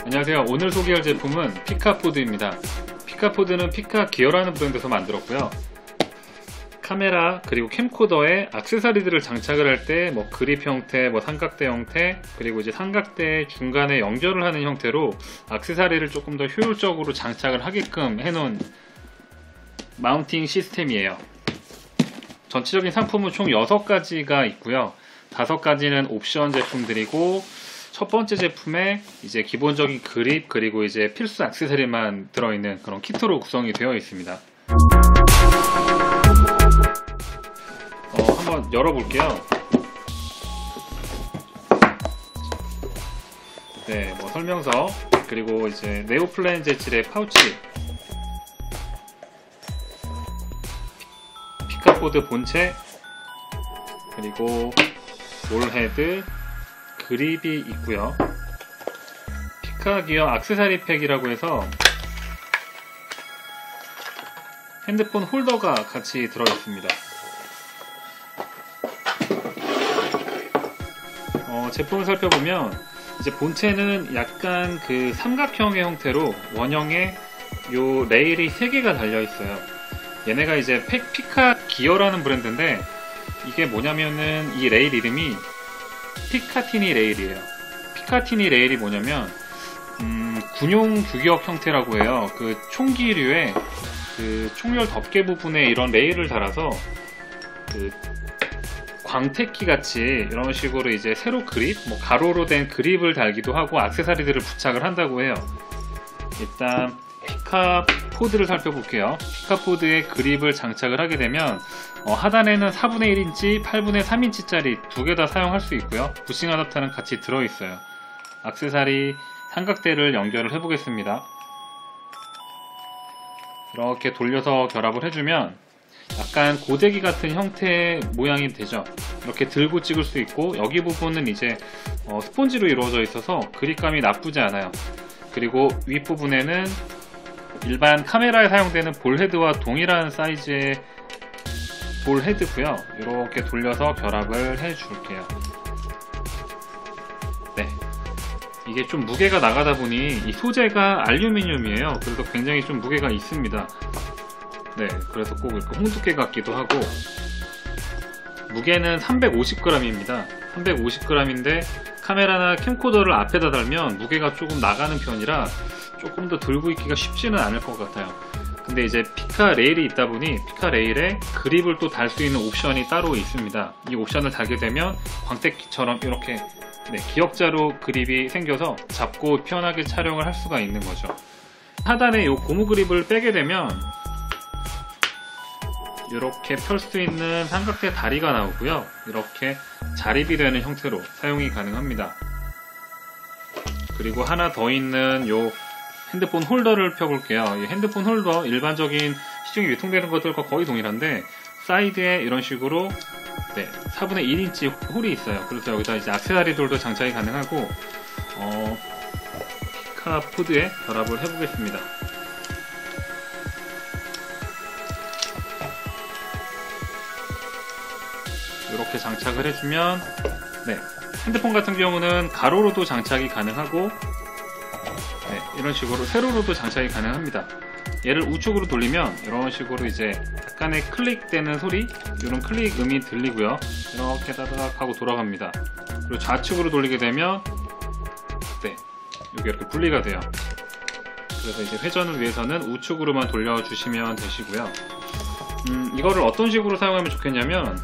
안녕하세요. 오늘 소개할 제품은 피카포드입니다. 피카포드는 피카기어라는 브랜드에서 만들었고요. 카메라 그리고 캠코더에 액세서리들을 장착을 할 때 그립 형태, 삼각대 형태, 그리고 이제 삼각대 중간에 연결을 하는 형태로 액세서리를 조금 더 효율적으로 장착을 하게끔 해놓은 마운팅 시스템이에요. 전체적인 상품은 총 6가지가 있고요. 5가지는 옵션 제품들이고, 첫 번째 제품에 이제 기본적인 그립 그리고 이제 필수 액세서리만 들어있는 그런 키트로 구성이 되어 있습니다. 한번 열어볼게요. 네, 설명서, 그리고 이제 네오플랜 재질의 파우치, 피카포드 본체, 그리고 볼헤드, 그립이 있고요. 피카기어 액세서리 팩이라고 해서 핸드폰 홀더가 같이 들어있습니다. 제품을 살펴보면 이제 본체는 약간 그 삼각형의 형태로 원형의 요 레일이 3개가 달려있어요. 얘네가 이제 피카기어라는 브랜드인데, 이게 뭐냐면은 이 레일 이름이 피카티니 레일이에요. 피카티니 레일이 뭐냐면 군용 규격 형태라고 해요. 그 총기류의 그 총열 덮개 부분에 이런 레일을 달아서 그 광택기 같이 이런 식으로 이제 세로 그립, 가로로 된 그립을 달기도 하고 액세서리들을 부착을 한다고 해요. 일단 피카포드를 살펴볼게요. 피카포드에 그립을 장착을 하게 되면 하단에는 4분의 1인치, 8분의 3인치짜리 2개 다 사용할 수 있고요. 부싱 어댑터는 같이 들어있어요. 액세서리 삼각대를 연결을 해보겠습니다. 이렇게 돌려서 결합을 해주면 약간 고데기 같은 형태의 모양이 되죠. 이렇게 들고 찍을 수 있고, 여기 부분은 이제 스폰지로 이루어져 있어서 그립감이 나쁘지 않아요. 그리고 윗부분에는 일반 카메라에 사용되는 볼헤드와 동일한 사이즈의 볼헤드고요. 이렇게 돌려서 결합을 해줄게요. 네, 이게 좀 무게가 나가다 보니 이 소재가 알루미늄이에요. 그래서 굉장히 좀 무게가 있습니다. 네, 그래서 꼭 이렇게 홍두깨 같기도 하고, 무게는 350g입니다. 350g인데 카메라나 캠코더를 앞에다 달면 무게가 조금 나가는 편이라 조금 더 들고 있기가 쉽지는 않을 것 같아요. 근데 이제 피카 레일이 있다 보니 피카 레일에 그립을 또 달 수 있는 옵션이 따로 있습니다. 이 옵션을 달게 되면 광택기처럼 이렇게 기역자로 그립이 생겨서 잡고 편하게 촬영을 할 수가 있는 거죠. 하단에 이 고무 그립을 빼게 되면 이렇게 펼 수 있는 삼각대 다리가 나오고요. 이렇게 자립이 되는 형태로 사용이 가능합니다. 그리고 하나 더 있는 요 핸드폰 홀더를 펴볼게요. 이 핸드폰 홀더 일반적인 시중에 유통되는 것들과 거의 동일한데, 사이드에 이런 식으로 4분의 1인치 홀이 있어요. 그래서 여기다 이제 액세서리들도 장착이 가능하고, 피카포드에 결합을 해보겠습니다. 이렇게 장착을 해주면 핸드폰 같은 경우는 가로로도 장착이 가능하고, 이런 식으로 세로로도 장착이 가능합니다. 얘를 우측으로 돌리면 이런 식으로 이제 약간의 클릭되는 소리, 이런 클릭 음이 들리고요. 이렇게 따닥 하고 돌아갑니다. 그리고 좌측으로 돌리게 되면 여기 이렇게 분리가 돼요. 그래서 이제 회전을 위해서는 우측으로만 돌려주시면 되시고요. 이거를 어떤 식으로 사용하면 좋겠냐면,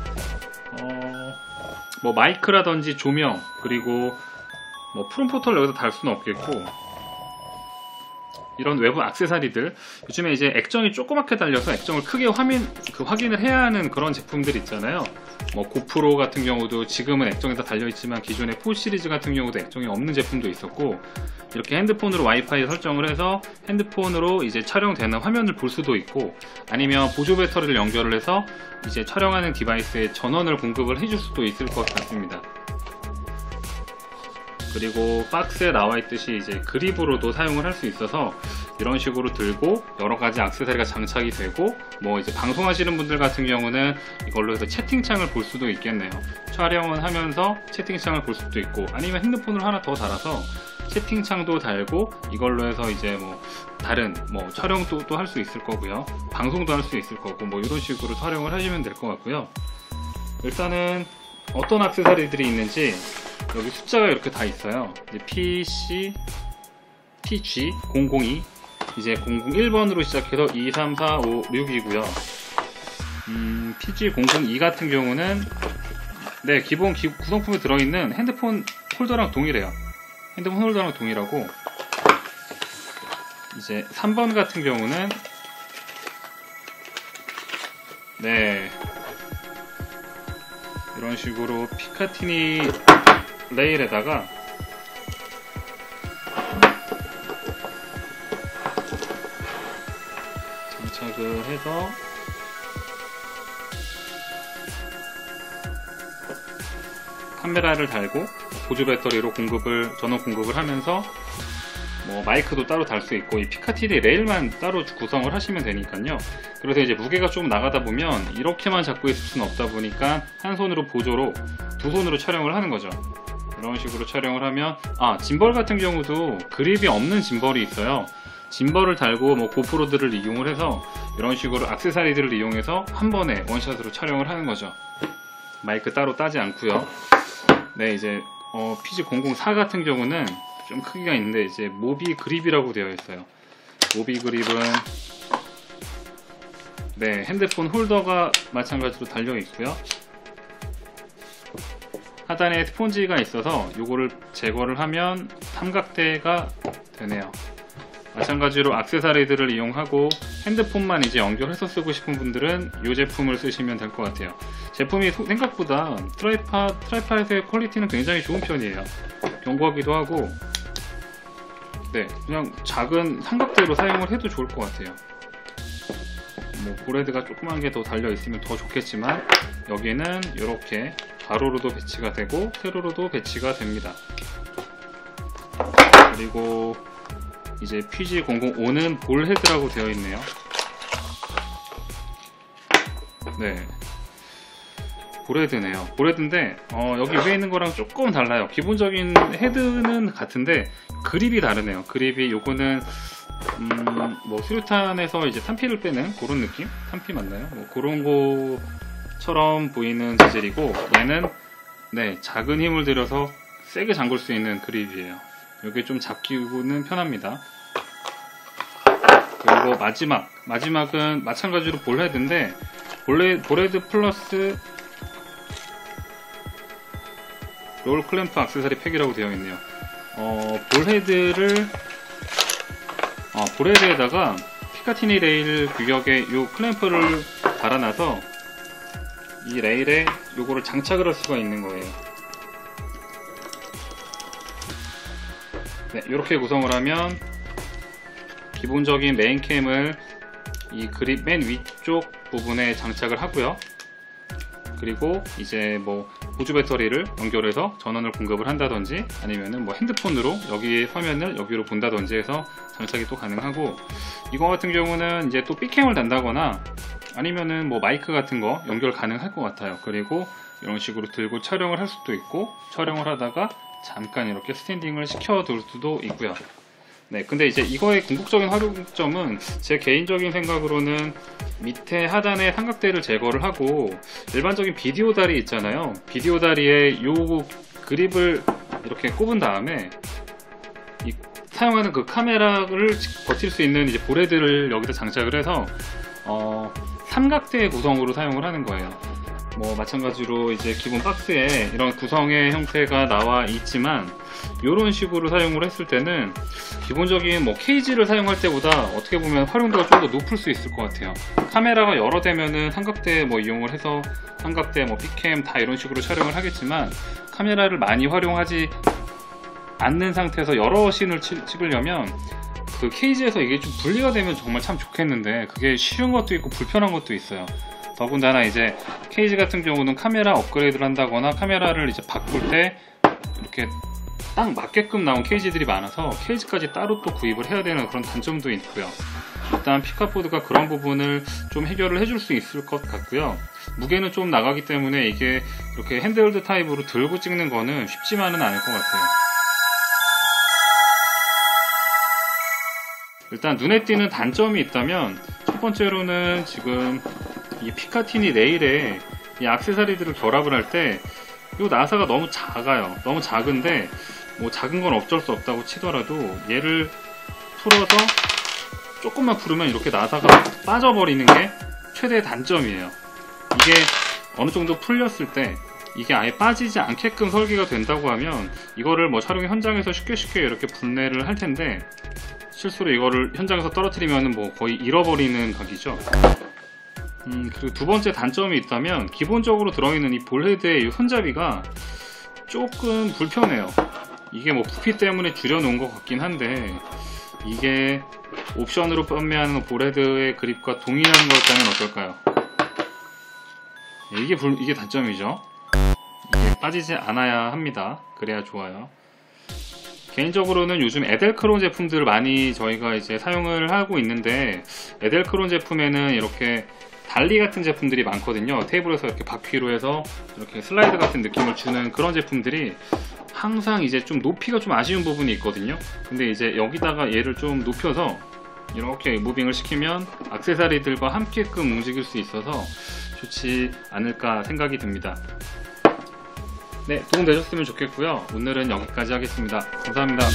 마이크라든지 조명, 그리고 프롬포터를 여기다 달 수는 없겠고, 이런 외부 액세서리들, 요즘에 이제 액정이 조그맣게 달려서 액정을 크게 확인을 해야 하는 그런 제품들 있잖아요. 고프로 같은 경우도 지금은 액정이 다 달려있지만 기존의 4 시리즈 같은 경우도 액정이 없는 제품도 있었고, 이렇게 핸드폰으로 와이파이 설정을 해서 핸드폰으로 이제 촬영되는 화면을 볼 수도 있고, 아니면 보조 배터리를 연결을 해서 이제 촬영하는 디바이스에 전원을 공급을 해줄 수도 있을 것 같습니다. 그리고 박스에 나와 있듯이 이제 그립으로도 사용을 할 수 있어서 이런 식으로 들고 여러 가지 액세서리가 장착이 되고, 뭐 이제 방송하시는 분들 같은 경우는 이걸로 해서 채팅창을 볼 수도 있겠네요. 촬영을 하면서 채팅창을 볼 수도 있고, 아니면 핸드폰을 하나 더 달아서 채팅창도 달고 이걸로 해서 이제 뭐 다른 뭐 촬영도 또 할 수 있을 거고요, 방송도 할 수 있을 거고, 뭐 이런 식으로 촬영을 하시면 될 것 같고요. 일단은 어떤 액세서리들이 있는지 여기 숫자가 이렇게 다 있어요. 이제 PG002 이제 001번으로 시작해서 2, 3, 4, 5, 6이고요. PG002 같은 경우는 네, 기본 구성품에 들어있는 핸드폰 홀더랑 동일해요. 핸드폰 홀더랑 동일하고, 이제 3번 같은 경우는 네, 이런 식으로 피카티니 레일에다가 장착을 해서 카메라를 달고 보조 배터리로 전원 공급을 하면서 뭐 마이크도 따로 달 수 있고, 이 피카티니 레일만 따로 구성을 하시면 되니까요. 그래서 이제 무게가 좀 나가다 보면 이렇게만 잡고 있을 수는 없다 보니까 한 손으로 보조로 두 손으로 촬영을 하는 거죠. 이런 식으로 촬영을 하면, 짐벌 같은 경우도 그립이 없는 짐벌이 있어요. 짐벌을 달고 뭐 고프로들을 이용을 해서 이런 식으로 액세서리들을 이용해서 한 번에 원샷으로 촬영을 하는 거죠. 마이크 따로 따지 않고요. 네, 이제 PG004 같은 경우는 좀 크기가 있는데 이제 모비 그립이라고 되어 있어요. 모비 그립은 네, 핸드폰 홀더가 마찬가지로 달려 있고요. 하단에 스폰지가 있어서 이거를 제거를 하면 삼각대가 되네요. 마찬가지로 액세서리들을 이용하고 핸드폰만 이제 연결해서 쓰고 싶은 분들은 이 제품을 쓰시면 될 것 같아요. 제품이 생각보다 트라이팟의 퀄리티는 굉장히 좋은 편이에요. 견고하기도 하고, 네, 그냥 작은 삼각대로 사용을 해도 좋을 것 같아요. 뭐 보레드가 조그만 게 더 달려 있으면 더 좋겠지만, 여기는 이렇게 가로로도 배치가 되고 세로로도 배치가 됩니다. 그리고 이제 PG005는 볼 헤드라고 되어 있네요. 네, 볼헤드네요. 볼헤드인데 여기 위에 있는 거랑 조금 달라요. 기본적인 헤드는 같은데 그립이 다르네요. 그립이 요거는 뭐 수류탄에서 이제 탄피를 빼는 그런 느낌? 탄피 맞나요? 뭐 그런 거처럼 보이는 재질이고, 얘는 네, 작은 힘을 들여서 세게 잠글 수 있는 그립이에요. 이게 좀 잡기는 편합니다. 그리고 마지막은 마찬가지로 볼헤드인데, 볼헤드 플러스 롤 클램프 액세서리 팩이라고 되어 있네요. 볼헤드에다가 피카티니 레일 규격의 요 클램프를 달아놔서 이 레일에 요거를 장착을 할 수가 있는 거예요. 네, 이렇게 구성을 하면 기본적인 메인캠을 이 그립 맨 위쪽 부분에 장착을 하고요. 그리고 이제 뭐 보조 배터리를 연결해서 전원을 공급을 한다든지, 아니면은 뭐 핸드폰으로 여기 화면을 여기로 본다든지 해서 장착이 또 가능하고, 이거 같은 경우는 이제 또 B캠을 단다거나 아니면은 뭐 마이크 같은 거 연결 가능할 것 같아요. 그리고 이런 식으로 들고 촬영을 할 수도 있고, 촬영을 하다가 잠깐 이렇게 스탠딩을 시켜둘 수도 있고요. 네, 근데 이제 이거의 궁극적인 활용점은 제 개인적인 생각으로는 밑에 하단에 삼각대를 제거를 하고, 일반적인 비디오 다리 있잖아요. 비디오 다리에 요 그립을 이렇게 꼽은 다음에 사용하는 그 카메라를 버틸 수 있는 이제 볼헤드를 여기다 장착을 해서 삼각대 구성으로 사용을 하는 거예요. 뭐 마찬가지로 이제 기본 박스에 이런 구성의 형태가 나와 있지만, 이런 식으로 사용을 했을 때는 기본적인 뭐 케이지를 사용할 때보다 어떻게 보면 활용도가 좀 더 높을 수 있을 것 같아요. 카메라가 여러 대면은 삼각대 뭐 이용을 해서 삼각대 뭐 B캠 다 이런 식으로 촬영을 하겠지만, 카메라를 많이 활용하지 않는 상태에서 여러 씬을 찍으려면 그 케이지에서 이게 좀 분리가 되면 정말 참 좋겠는데, 그게 쉬운 것도 있고 불편한 것도 있어요. 더군다나 이제 케이지 같은 경우는 카메라 업그레이드를 한다거나 카메라를 이제 바꿀 때 이렇게 딱 맞게끔 나온 케이지들이 많아서 케이지까지 따로 또 구입을 해야 되는 그런 단점도 있고요. 일단 피카포드가 그런 부분을 좀 해결을 해줄 수 있을 것 같고요. 무게는 좀 나가기 때문에 이게 이렇게 핸드헬드 타입으로 들고 찍는 거는 쉽지만은 않을 것 같아요. 일단 눈에 띄는 단점이 있다면 첫 번째로는 지금 이 피카티니 레일에 이 액세서리들을 결합을 할 때 이 나사가 너무 작아요. 너무 작은데 뭐 작은 건 어쩔 수 없다고 치더라도 얘를 풀어서 조금만 풀으면 이렇게 나사가 빠져버리는 게 최대의 단점이에요. 이게 어느 정도 풀렸을 때 이게 아예 빠지지 않게끔 설계가 된다고 하면 이거를 뭐 촬영 현장에서 쉽게 이렇게 분해를 할 텐데 실수로 이거를 현장에서 떨어뜨리면 뭐 거의 잃어버리는 각이죠. 그리고 두 번째 단점이 있다면 기본적으로 들어있는 이 볼헤드의 이 손잡이가 조금 불편해요. 이게 뭐 부피 때문에 줄여놓은 것 같긴 한데 이게 옵션으로 판매하는 볼헤드의 그립과 동일한 거였다면 어떨까요? 이게 단점이죠. 이게 빠지지 않아야 합니다. 그래야 좋아요. 개인적으로는 요즘 에델크론 제품들을 많이 저희가 이제 사용을 하고 있는데 에델크론 제품에는 이렇게 달리 같은 제품들이 많거든요. 테이블에서 이렇게 바퀴로 해서 이렇게 슬라이드 같은 느낌을 주는 그런 제품들이 항상 이제 좀 높이가 좀 아쉬운 부분이 있거든요. 근데 이제 여기다가 얘를 좀 높여서 이렇게 무빙을 시키면 액세서리들과 함께끔 움직일 수 있어서 좋지 않을까 생각이 듭니다. 네, 도움 되셨으면 좋겠고요. 오늘은 여기까지 하겠습니다. 감사합니다.